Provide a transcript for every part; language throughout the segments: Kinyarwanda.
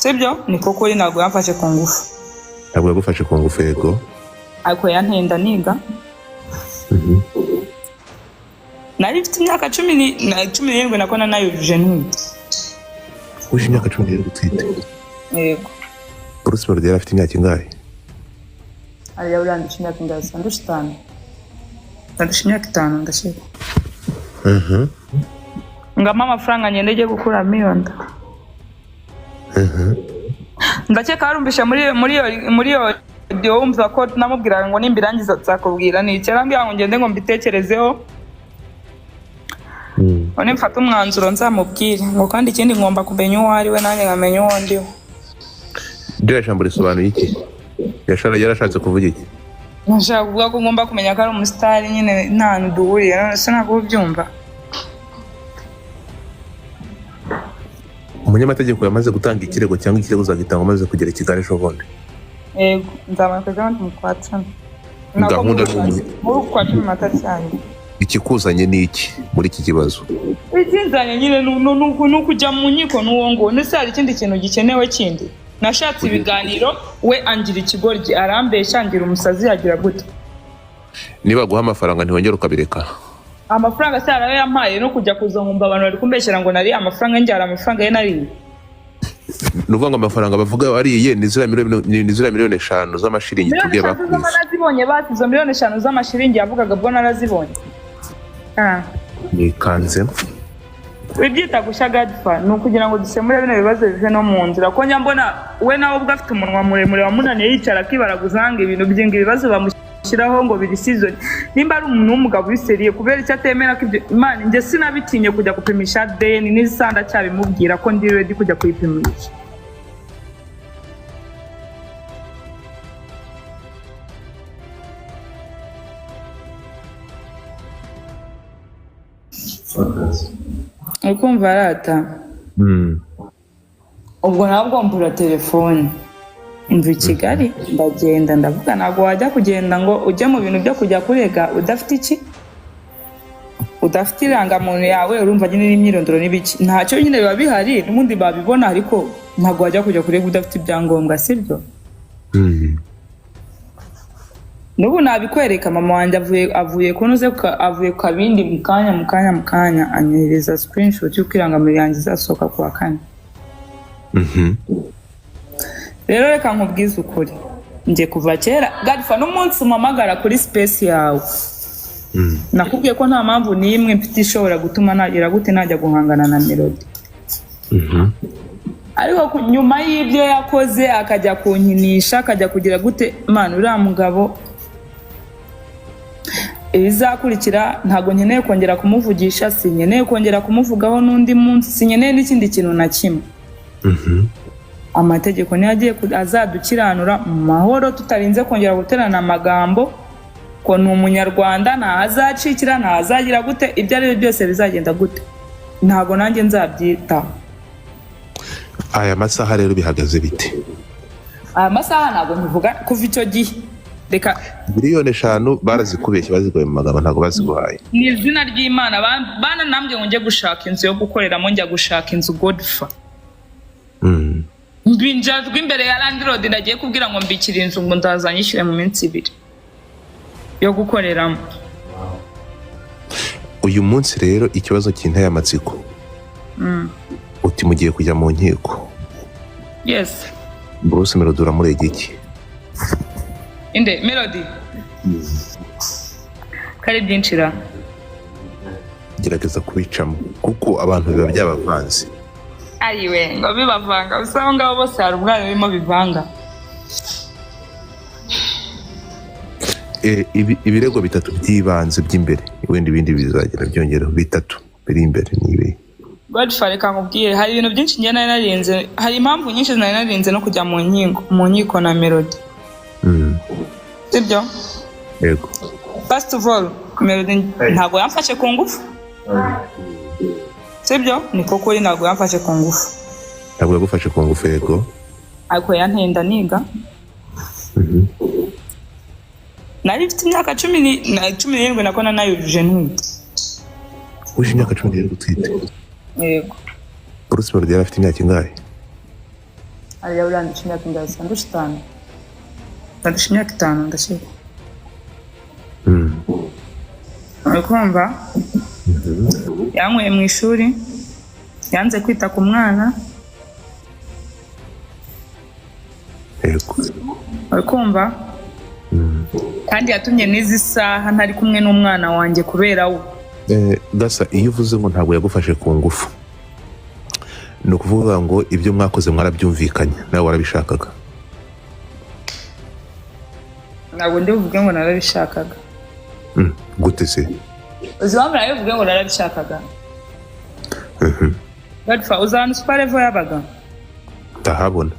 sibyo niko kuri ntabwo yamfashe ku ngufu. Ntabwo yagufashe ku ngufu yego. Ariko yantenda niga. Nari mfite imyaka 17 nako nanayujuje ntwite. Uje imyaka 17 utwite? Yego. Bruce Melody yari afite imyaka ingahe? Ari yabirandisha imyaka ingahe? Ndashitana. Ndandisha imyaka 5 ndashika. Ngama amafaranga nyendeje gukura miyonda. Ndakeka harumbisha muri yo dio umva ko namubwira ngo nimbirangiza tsakubwira ni cyarambya ngo ngende ngo mbitekerezeho. One mfata umwanzuro nzamubwire ngo kandi ikindi ngomba kumenya uwo ari we nanjye nkamenya uwo ndiho. Dio jambo risobanuye iki? Yarashatse kuvuga iki? Nashaka kuvuga ko ngomba kumenya ko ari umustar nyine nta nduhuriye none se nako byumva. Umunyamategeko yamaze gutanga ikirego cyangwa ikirego uzagitanga umaze kugera Kigali shobonde. Yego nzamaka kandi mukwatana. Gahunda muri kwatana matacyane. Ikikuzanye ni iki muri iki kibazo? Ikinzanye nyine no kujya mu nkiko n'uwo ngo nese hari ikindi kintu gikenewe kindi. Nashatse ibiganiro we angira ikigoryi arambesha angira umusazi yagira gute. Niba guha amafaranga ntiwongera ukabireka. Amafaranga se arayo yampaye no kujya kuzongumba abantu bari kumbeshyira ngo nari amafaranga njyara amafaranga ye nari. Nuvuga ngo amafaranga bavuga wariye ni zira miliyoni 5 z'amashiringi tugiye bakuze. Narazibonye batizo miliyoni 5 z'amashiringi yavugaga bwo narazibonye. Ni kanze. Ibyita gushagadifa no kugira ngo dusemure bino bibazo bive no mu nzira ko nyambona we nawe ubwo afite umunwa muremure wamunaniye yicara kibaraguzanga ibintu byinga ibibazo bamushyiraho ngo biri season nimba ari umuntu w'umugabo biseriye kubera icyo atemera ko Imana nge sinabitinye kujya gupimisha DNA n'isanda cyabimubwira ko ndi ready kujya kuyipimisha. Ukumva arata. Ubwo nabwo mbura telefone. Imva Kigali ndagenda ndavuga ntabwo wajya kugenda ngo ujye mu bintu byo kujya kurega udafite iki? Udafite irangamuntu yawe urumva nyine n'imyirondoro n'ibiki. Ntacyo nyine biba bihari n'ubundi babibona ariko ntabwo wajya kujya kurega udafite ibyangombwa sibyo? Nubu nabikwereka mama wanjye avuye kunoze avuye kabindi mu kanya anyohereza screenshot y'ukirangamira yanjye zasohoka kwa kane. Rero reka nkubwize ukuri nje kuva kera Gadfa n'umunsi umamagara kuri space yawe. Nakubwiye ko nta mpamvu n'imwe mfite ishobora gutuma nagira gute najya guhangana na Melody. Ariko nyuma y'ibyo yakoze akajya kunkinisha akajya kugira gute man uriya mugabo ibizakurikira ntago nkeneye kongera kumuvugisha sinkeneye kongera kumuvugaho n'undi munsi sinkeneye n'ikindi kintu na kimwe. Amategeko ni yagiye azadukiranura mu mahoro tutarinze kongera guterana amagambo ko ni umunyarwanda nta azacikira nta azagira gute ibyo ari byo byose bizagenda gute ntago nanjye nzabyita. Aya masaha rero bihagaze bite? Aya masaha ntago nvuga kuva icyo gihe reka miliyoni 5 barazikubeshye bazigoye mu magambo ntago baziguhaye. Ni izina ry'Imana bana nambwe ngo njye gushaka inzu yo gukoreramo njya gushaka inzu Godfa. Mbinjajwe imbere ya landlord nagiye kubwira ngo mbikira inzu ngo ndazanyishyure mu minsi 2 yo gukoreramo. Uyu munsi rero ikibazo cy'intaya amatsiko. Uti mugiye kujya mu nkiko. Yes. Bruce Melody uramurega iki? Inde Melody. Kare byinshira. Gerageza kubicamo kuko abantu biba byabavanze. Ayiwe ngo bibavanga usanga ngabo bose hari ubwayo birimo bivanga. Ibirego 3 by'ibanze by'imbere wenda ibindi bizagera byongera 3 biri imbere nibe. Godfa reka nkubwire hari ibintu byinshi njye nari narinze hari impamvu nyinshi nari narinze no kujya mu nkiko na Melody. Sibyo? Yego. First of all Melody ntago yamfashe ku ngufu. Sibyo niko kuri ntago yamfashe ku ngufu. Ntago yagufashe ku ngufu yego. Ariko yantenda niga. Nari mfite imyaka 17 nako nanayujuje ntwite. Uje imyaka 17 utwite? Yego. Bruce Melody yari afite imyaka ingahe? ariya urandisha imyaka ingahe ndusha 5 ndusha imyaka 5 ndashaka urikumva yanyweye mu ishuri yanze kwita ku mwana urikumva kandi yatumye n'izi saha ntari kumwe n'umwana wanjye kubera we gasa iyo uvuze ngo ntabwo yagufashe ku ngufu ni ukuvuga ngo ibyo mwakoze mwarabyumvikanye nawe warabishakaga ntabwo ndi buvuge ngo narabishakaga gute se uzamura nawe uvuge ngo narabishakaga Badfa uzana Superevo yabaga tahabona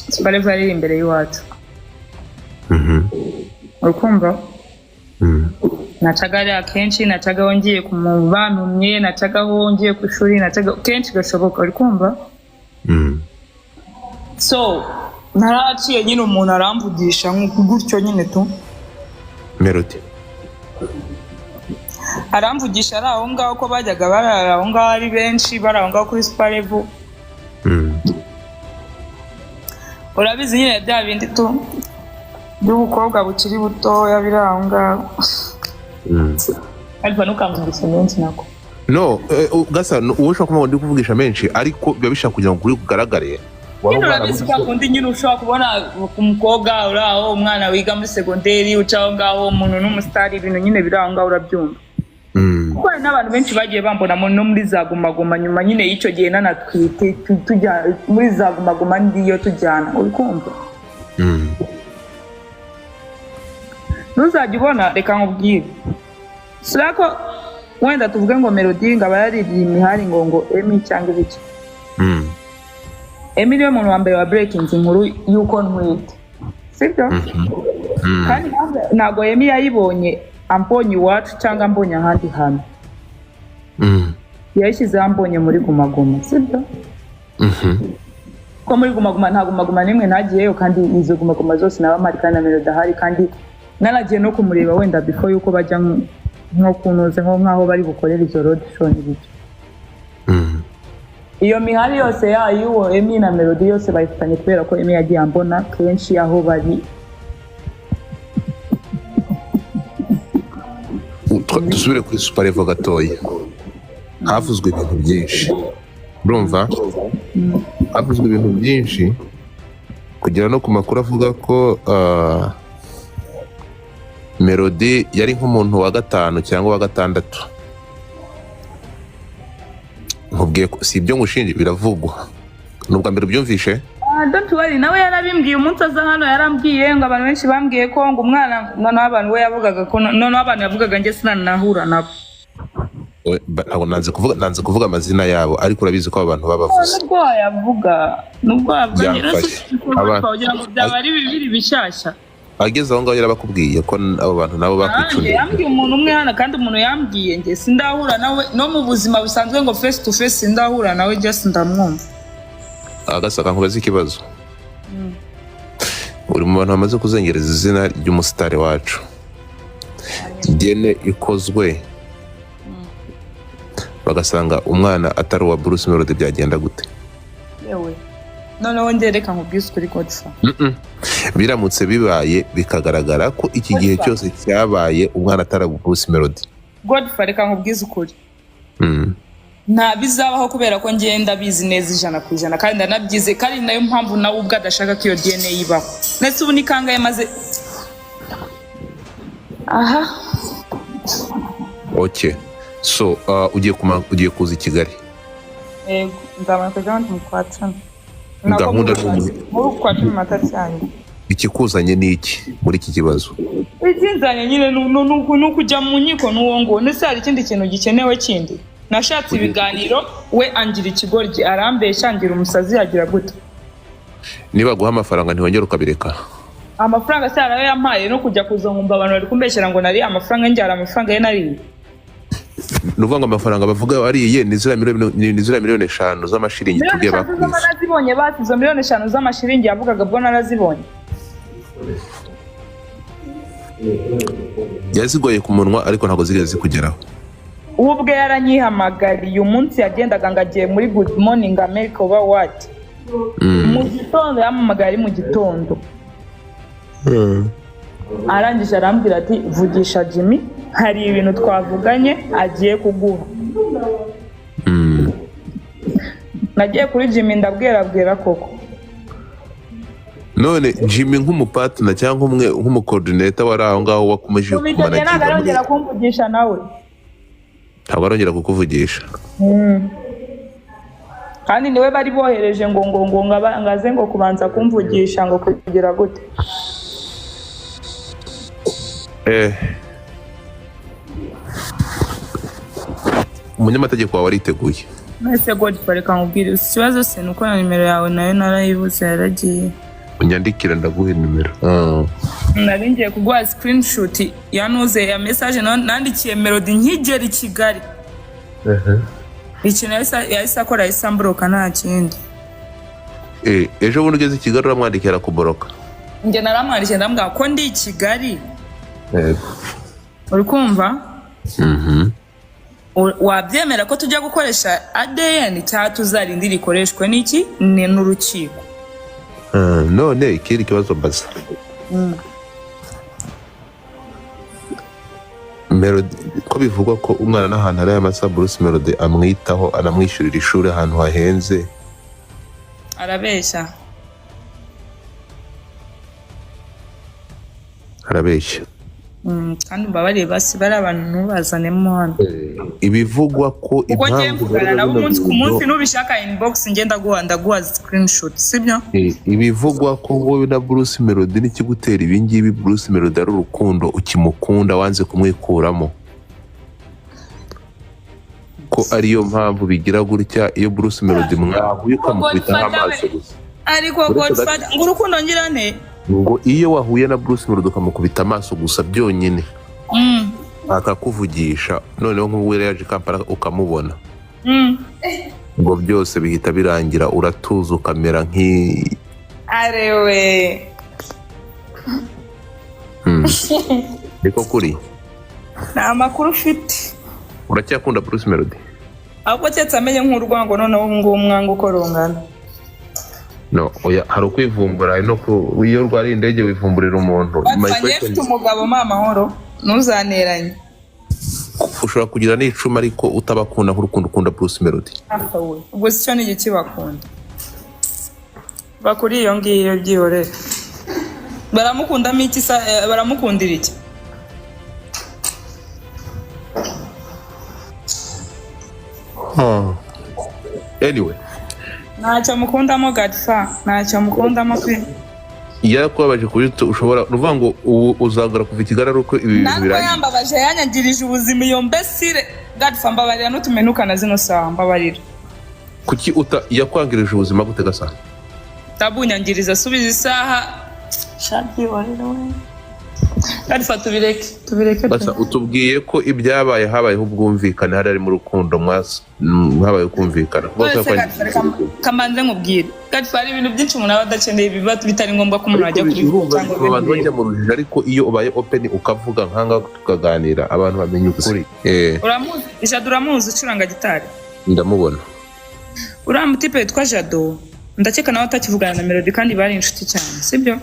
Superevo ari imbere y'iwacu urukumva nacaga akenshi nacaga wongiye ku mubantumye nacaga wongiye ku ishuri nacaga kenshi gashoboka urikumva so naraciye nyine umuntu aramvugisha gutyo nyine tu Melody aramvugisha ari aho ngaho ko bajyaga barara aho ngaho ari benshi bari aho ngaho kuri Superevo urabizi nyine bya bindi tu by'ubukobwa bukiri butoya biri aho ngaho ariko ntukamvugishe menshi nako no gasa uwo ushobora kuba ndi kuvugisha menshi ariko biba bishaka kugira ngo kuri kugaragare urabizi ko akundi nyine ushobora kubona umukobwa uri aho umwana wiga muri segonderi uca aho ngaho umuntu n'umusitari ibintu nyine biri aho ngaho urabyumva kuko hari n'abantu benshi bagiye bambonamo no muri za gumaguma nyuma nyine y'icyo gihe nanatwite tujya muri za gumaguma ndiyo tujyana uri kumva ntuzajya ubona reka nkubwire sura ko wenda tuvuge ngo Melody ngo aba yaririye imihari ngo Emi cyangwa ibiki Emi niwe muntu wa mbere wa breaking inkuru y'uko ntwite sibyo kandi ntabwo Emi yayibonye ambonye iwacu cyangwa ambonye ahandi hantu yayishyizeho ambonye muri gumaguma sibyo ko muri gumaguma nta gumaguma n'imwe ntagiyeyo kandi izo gumaguma zose naba mari kandi na Melody ahari kandi naragiye no kumureba wenda before yuko bajya nko kunoze nko nkaho bari bukorera izo road show n'ibiki iyo mihari yose y'uwo Emi na Melody yose bayifitanye kubera ko Emi yagiye ambona kenshi aho bari dusubire kuri Superevo gatoya havuzwe ibintu byinshi urumva havuzwe ibintu byinshi kugera no ku makuru avuga ko Melody yari nk'umuntu wa 5 cyangwa wa 6 nkubwiye si ibyo ngushinje biravugwa nubwo mbere byumvishe don't worry nawe yarabimbwiye umunsi aza hano yarambwiye ngo abantu benshi bambwiye ko ngo umwana none abantu we yavugaga ko none abantu yavugaga nge sinanahura nabo ntabwo nanze kuvuga amazina yabo ariko urabizi ko abantu babavuze nubwo yavuga kugira ngo byaba ari bibiri bishyashya ageze aho ngaho yarabakubwiye ko abo bantu nabo bakwicunye yambwiye umuntu umwe hano kandi umuntu yambwiye nge sindahura nawe no mu buzima busanzwe ngo face to face sindahura nawe just ndamwumva agasaka nkubaza ikibazo uri mu bantu bamaze kuzengereza izina ry'umusitari wacu DNA ikozwe bagasanga umwana atari uwa Bruce Melody byagenda gute yewe noneho ndereka nkubwise kuri Godfa biramutse bibaye bikagaragara ko iki gihe cyose cyabaye umwana atari Bruce Melody Godfa reka nkubwise ukuri nta bizabaho kubera ko ngenda bizi neza 100% kandi ndanabyize kandi nayo mpamvu nawe ubwo adashaka ko iyo DNA yibaho ndetse ubu ni kangaye maze okay so ugiye kuza i Kigali yego ndamaka kandi mukwacana gahunda muri kwacana matacyane ikikuzanye niki muri iki kibazo ikinzanye nyine n'ukujya mu nyiko n'uwo ndetse hari ikindi kintu gikenewe kindi nashatse ibiganiro we angira ikigoryi arambesha ngira umusazi yagira gute niba guha amafaranga ntiwongera ukabireka amafaranga se arayo yampaye no kujya kuzongumba abantu bari kumbeshyira ngo nari amafaranga njyara amafaranga ye nari nuvuga ngo amafaranga bavuga wariye ni zira miliyoni 5 z'amashiringi tugiye bakubise narazibonye bati izo miliyoni 5 z'amashiringi yavugaga bwo narazibonye yazigoye ku munwa ariko ntago zigeze zikugeraho ubwe yaranyihamagariye umunsi yagendaga ngagiye muri Good Morning America uba what mu gitondo yampamagaye ari mu gitondo arangije arambwira ati vugisha Jimmy hari ibintu twavuganye agiye kuguha. Nagiye kuri Jimmy ndabwira koko. None Jimmy nk'umupartner cyangwa nk'umucoordinator wari aho ngaho wakomeje kumara ntabwo arongera kumvugisha nawe. Ntabwo arongera kukuvugisha. Kandi niwe bari bohereje ngo ngaze ngo kubanza kumvugisha ngo kugira gute. Umunyamategeko wawe ariteguye. Nese Godfrey reka nkubwire ikibazo se nuko na nimero yawe nayo narayibuze yaragiye. Unyandikira ndaguha nimero. Nari ngiye kuguha screenshot yanuze ya message nandikiye Melody nkigera i Kigali. Ikintu yahise akora isambroka nta kindi. Ejo bundi ugeze i Kigali uramwandikira kuboroka. Nge naramwandikiye ndambwira ko ndi i Kigali. Uri kumva? Wabyemera ko tujya gukoresha ADN cyangwa tuzarindira ikoreshwe n'iki n'urukiko? None ikindi kibazo mbaza. Melody ko bivugwa ko umwana n'ahantu ari amasa Bruce Melody amwitaho anamwishyurira ishuri ahantu hahenze. Arabeshya. Kandi mbabariye basi bari abantu ntubazanemo hano. Ibivugwa ko impamvu nabo umunsi ku munsi nubishaka inbox ngenda ndaguha screenshot sibyo? Ibivugwa ko wowe na Bruce Melody n'ikigutera ibingibi Bruce Melody ari urukundo ukimukunda wanze kumwikuramo. Ko ariyo mpamvu bigira gutya iyo Bruce Melody mwahuye ukamukubita amaso gusa. Ariko Godfather ngo urukundo ngira nte? Ngo iyo wahuye na Bruce Melody ukamukubita amaso gusa byonyine akakuvugisha noneho nk'uwera yaje Kampala ukamubona ngo byose bihita birangira uratuza ukamera arewe niko kuri nta makuru ufite. Uracyakunda Bruce Melody? Ahubwo cyetse amenye nk'urwango noneho ngo umwanga uko rungana. No, oya hari ukwivumbura no iyo rwari indege wivumburira umuntu. Ufite umugabo mahoro ntuzanteranye. Ushobora kugira n'icuma ariko utabakunda nk'urukundo ukunda Bruce Melody. Ubwo sicyo ni iki bakunda. Bakuri iyo ngiyo byihorera. Baramukundamo iki baramukundira iki? Anyway. Ntacyo mukundamo Godfrey, ntacyo mukundamo pe. Yakubabaje kuri ushobora uvuga ngo uzagara kuva Kigali ari uko ibi bintu birangiye. Yambabaje yanyagirije ubuzima iyo mbesire Godfrey mbabarira n'utumenukana zino saha mbabarira. Kuki yakwangirije ubuzima gute gasa? Tabunyangiriza subiza isaha. Shati warira we. Godfrey tubireke. Basa utubwiye ko ibyabaye habayeho ubwumvikane hari mu rukundo habaye kumvikana. Kamanze nkubwire. Godfrey ibintu byinshi umuntu abadakeneye bibato bitari ngombwa ko umuntu ajya kubivuga cyangwa abantu bajya mu rujiji ariko iyo ubaye open ukavuga nkanga tukaganira abantu bamenye ukuri. Uramuzi Jado ucuranga gitari? Ndamubona. Uriya yitwa Jado ndakeka nawe atakivugana na Melody kandi bari inshuti cyane sibyo?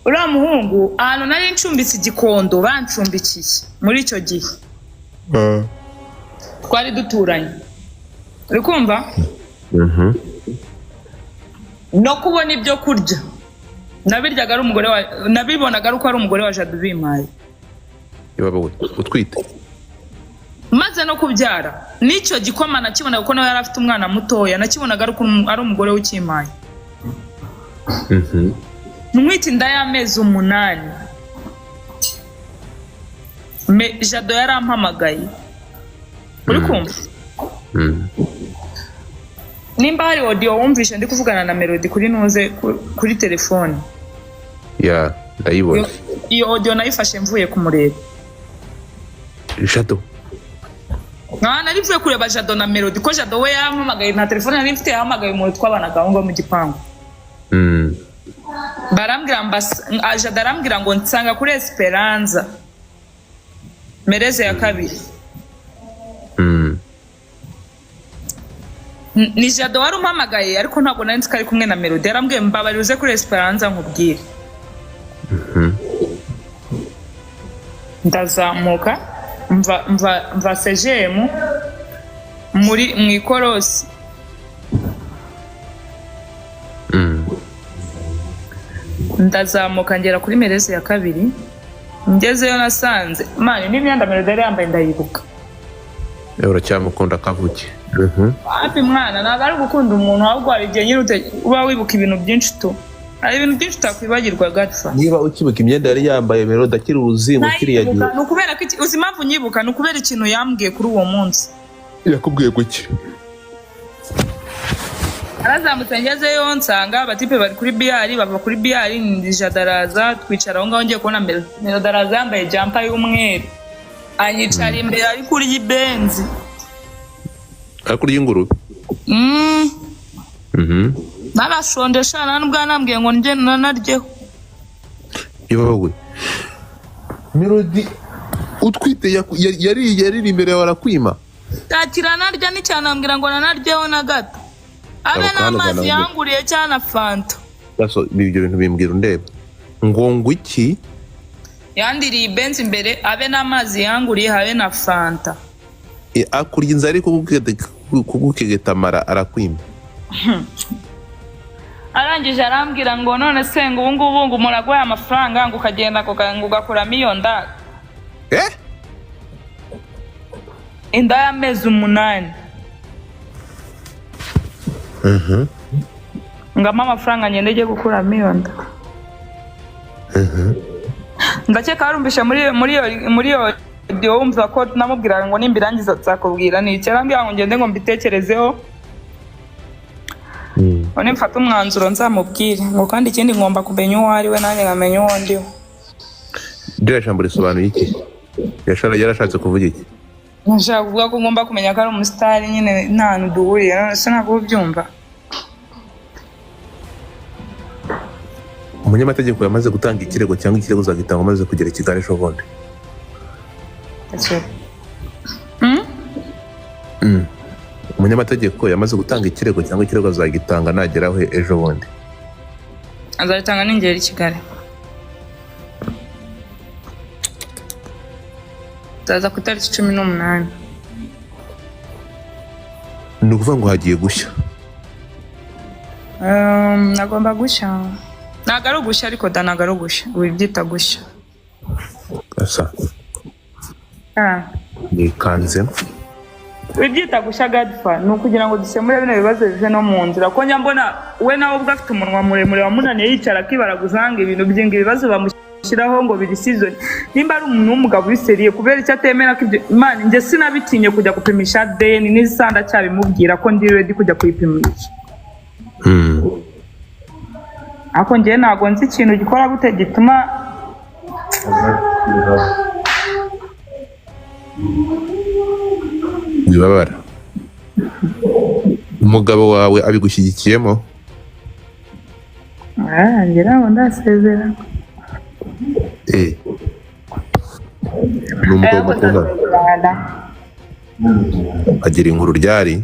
Uriya muhungu ahantu nari ncumbitse Gikondo bancumbikiye muri icyo gihe. Twari duturanye. Uri kumva? No kubona ibyo kurya. Nabiryaga ari umugore nabibonaga ari uko ari umugore wa Jado bimaye. Yaba we utwite. Maze no kubyara. Nicyo gikoma nakibona kuko nawe yari afite umwana mutoya nakibonaga ari umugore w'ikimaye. Mwiti ndayamezi 8. Jado yarampamagaye. Uri kumva? Nimba hari audio wumvishe ndi kuvugana na Melody kuri telefone. Ndayibona. Iyo audio nayifashe mvuye kumureba. Jado. Nari mvuye kureba Jado na Melody ko Jado we yampamagaye na telefone nari mfite yahamagaye umuntu twabanaga ngo mu gipangu. Jado arambwira ngo nsanga kuri Esperanza Mereze ya 2. ni Jado wari umpamagaye ariko ntabwo nari nzi ko ari kumwe na Melody. Yarambwiye mbabarira uze kuri Esperanza nkubwire. Ndazamuka mva CGM mu ikorosi. Ndazamuka ngera kuri Merezi ya kabiri. Ngezeyo nasanze mani n'imyenda Melody yari yambaye ndayibuka. Uracyamukunda kavuki. Hafi mwana ntabwo ari gukunda umuntu ahubwo hari igihe nyine uba wibuka ibintu byinshi tu. Hari ibintu byinshi utakwibagirwa gatfa. Niba ukibuka imyenda yari yambaye Melody akiri uzimu kiriya gihe. Ni ukubera ko uzi impamvu nyibuka ni ukubera ikintu yambwiye kuri uwo munsi. Yakubwiye guki? Arazamutse ngezeyo nsanga abatipe bari kuri BR bava kuri BR ndijadaraza twicara aho ngaho ngiye kubona Melody araza yambaye jumper y'umweru. Anyicara imbere ari kuri yibenzi. Ari kuri ingurube. Narashondesha nubwo nambwiye ngo nje nanaryeho. Ibawe. Melody utwite yari imbere yawe arakwima. Takira narya ni cyane ambwira ngo nanaryeho na gato. Abe n'amazi yanguriye cyane fanta. Gaso ibyo bintu bimbwira ndeba. Ngo iki? Yandiriye ibenzi imbere abe n'amazi yanguriye habe na fanta. Akurya inzara kugukegeta mara arakwima. Arangije arambwira ngo none se ngo ubungubu ngo muragoye amafaranga ngo ukagenda ugakora miliyonda. Inda y'amezi 8. Ngama amafaranga ngende gukura miliyonda. Ndakeka harumbisha muri yo wumva ko namubwira ngo nimbirangiza nzakubwira ni cyera mbya ngo ngende ngo mbitekerezeho. One mfata umwanzuro nzamubwire ngo kandi ikindi ngomba kumenya uwo ari we nanjye nkamenya uwo ndiwe. Ndira jambo risobanuye iki? Yarashatse kuvuga iki? Nashaka kuvuga ko ngomba kumenya ko ari umusitari nyine nta nduhuriye none se ntabwo byumva. Umunyamategeko yamaze gutanga ikirego cyangwa ikirego zagitanga amaze kugera Kigali shobonde. Umunyamategeko yamaze gutanga ikirego cyangwa ikirego zagitanga nageraho ejo bundi. Azatanga n'ingeri Kigali. Zaza ku itariki 18. Ni ukuvuga ngo hagiye gushya. Nagomba gushya. Nagaro gushya ariko danagaro gushya. Wibyita gushya. Asa. Ni kanze. Wibyita gushya gadfa ni ukugira ngo dusemure bino bibazo bive no mu nzira. Ko nyambona we nawe ubwo afite umunwa muremure wamunaniye yicara kibaraguza ibintu byinga ibibazo bamushyiraho ngo biri season. Nimba ari umuntu w'umugabo biseriye kubera icyo atemera ko ibyo Imana nge sinabitinye kujya gupimisha DNA n'isanda cyabimubwira ko ndi ready kujya kuyipimisha. Ako ngiye ntago nzi ikintu gikora gute gituma bibabara. Umugabo wawe abigushyigikiyemo? ngira ngo ndasezera. Ni umugabo mukunda. Agira inkuru ryari?